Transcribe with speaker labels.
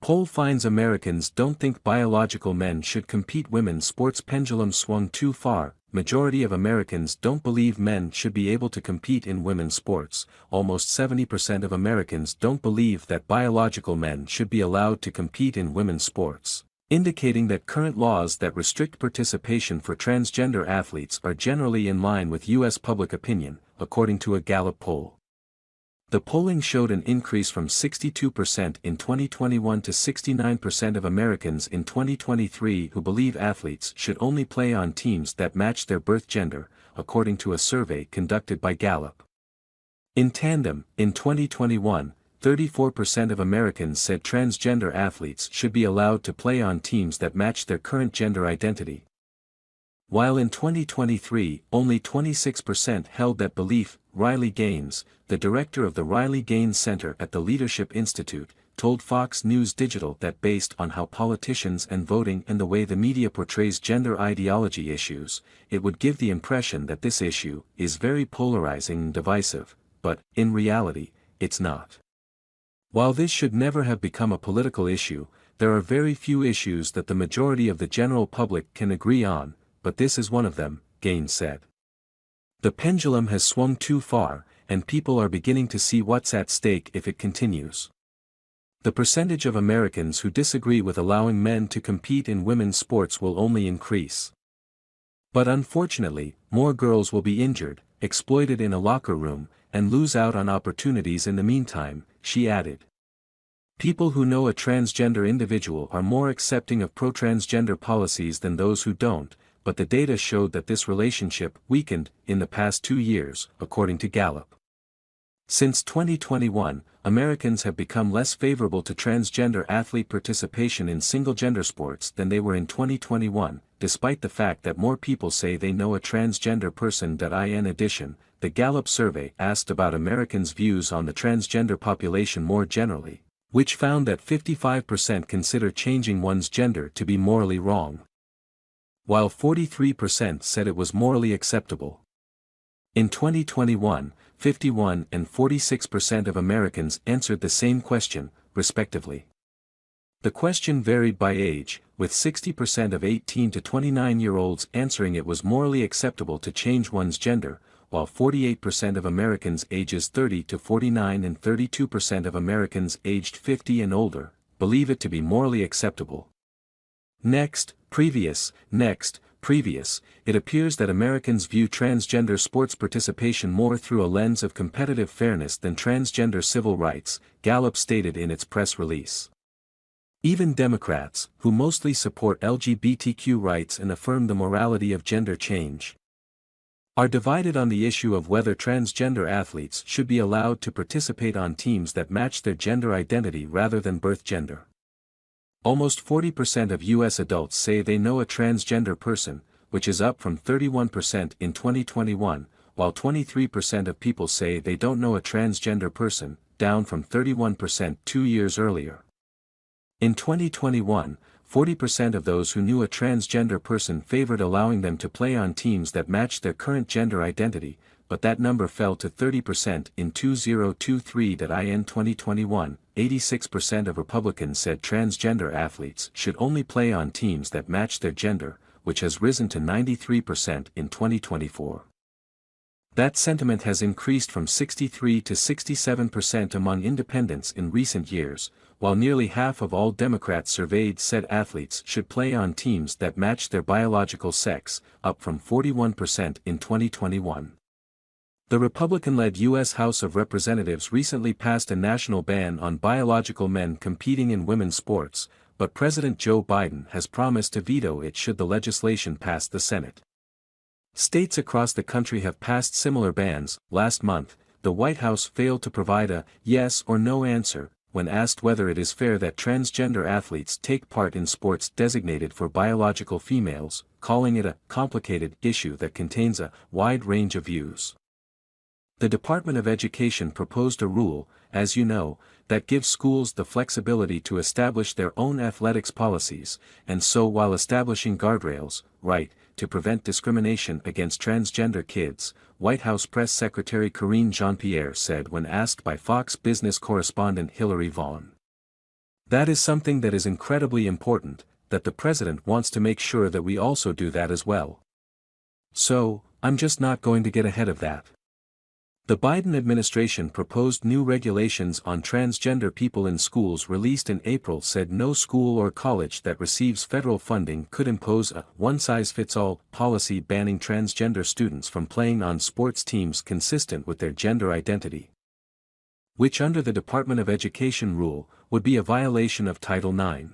Speaker 1: Poll finds Americans don't think biological men should compete. Women's sports pendulum swung too far. Majority of Americans don't believe men should be able to compete in women's sports. Almost 70% of Americans don't believe that biological men should be allowed to compete in women's sports, indicating that current laws that restrict participation for transgender athletes are generally in line with U.S. public opinion, according to a Gallup poll. The polling showed an increase from 62% in 2021 to 69% of Americans in 2023 who believe athletes should only play on teams that match their birth gender, according to a survey conducted by Gallup. In tandem, in 2021, 34% of Americans said transgender athletes should be allowed to play on teams that match their current gender identity. While in 2023 only 26% held that belief. Riley Gaines, the director of the Riley Gaines Center at the Leadership Institute, told Fox News Digital that based on how politicians and voting and the way the media portrays gender ideology issues, it would give the impression that this issue is very polarizing and divisive, but, in reality, it's not. While this should never have become a political issue, there are very few issues that the majority of the general public can agree on, but this is one of them, Gaines said. The pendulum has swung too far, and people are beginning to see what's at stake if it continues. The percentage of Americans who disagree with allowing men to compete in women's sports will only increase. But unfortunately, more girls will be injured, exploited in a locker room, and lose out on opportunities in the meantime, she added. People who know a transgender individual are more accepting of pro-transgender policies than those who don't, but the data showed that this relationship weakened in the past 2 years, according to Gallup. Since 2021, Americans have become less favorable to transgender athlete participation in single-gender sports than they were in 2021, despite the fact that more people say they know a transgender person. In addition, the Gallup survey asked about Americans' views on the transgender population more generally, which found that 55% consider changing one's gender to be morally wrong, while 43% said it was morally acceptable. In 2021, 51% and 46% of Americans answered the same question, respectively. The question varied by age, with 60% of 18 to 29-year-olds answering it was morally acceptable to change one's gender, while 48% of Americans ages 30 to 49 and 32% of Americans aged 50 and older believe it to be morally acceptable. Next, previous, it appears that Americans view transgender sports participation more through a lens of competitive fairness than transgender civil rights, Gallup stated in its press release. Even Democrats, who mostly support LGBTQ rights and affirm the morality of gender change, are divided on the issue of whether transgender athletes should be allowed to participate on teams that match their gender identity rather than birth gender. Almost 40% of U.S. adults say they know a transgender person, which is up from 31% in 2021, while 23% of people say they don't know a transgender person, down from 31% 2 years earlier. In 2021, 40% of those who knew a transgender person favored allowing them to play on teams that matched their current gender identity, but that number fell to 30% in 2023. In 2021, 86% of Republicans said transgender athletes should only play on teams that match their gender, which has risen to 93% in 2024. That sentiment has increased from 63 to 67% among independents in recent years, while nearly half of all Democrats surveyed said athletes should play on teams that match their biological sex, up from 41% in 2021. The Republican-led U.S. House of Representatives recently passed a national ban on biological men competing in women's sports, but President Joe Biden has promised to veto it should the legislation pass the Senate. States across the country have passed similar bans. Last month, the White House failed to provide a yes or no answer when asked whether it is fair that transgender athletes take part in sports designated for biological females, calling it a complicated issue that contains a wide range of views. The Department of Education proposed a rule, as you know, that gives schools the flexibility to establish their own athletics policies, and so while establishing guardrails, right, to prevent discrimination against transgender kids, White House Press Secretary Karine Jean-Pierre said when asked by Fox Business correspondent Hillary Vaughn. That is something that is incredibly important, that the president wants to make sure that we also do that as well. So, I'm just not going to get ahead of that. The Biden administration proposed new regulations on transgender people in schools released in April said no school or college that receives federal funding could impose a one-size-fits-all policy banning transgender students from playing on sports teams consistent with their gender identity, which under the Department of Education rule, would be a violation of Title IX.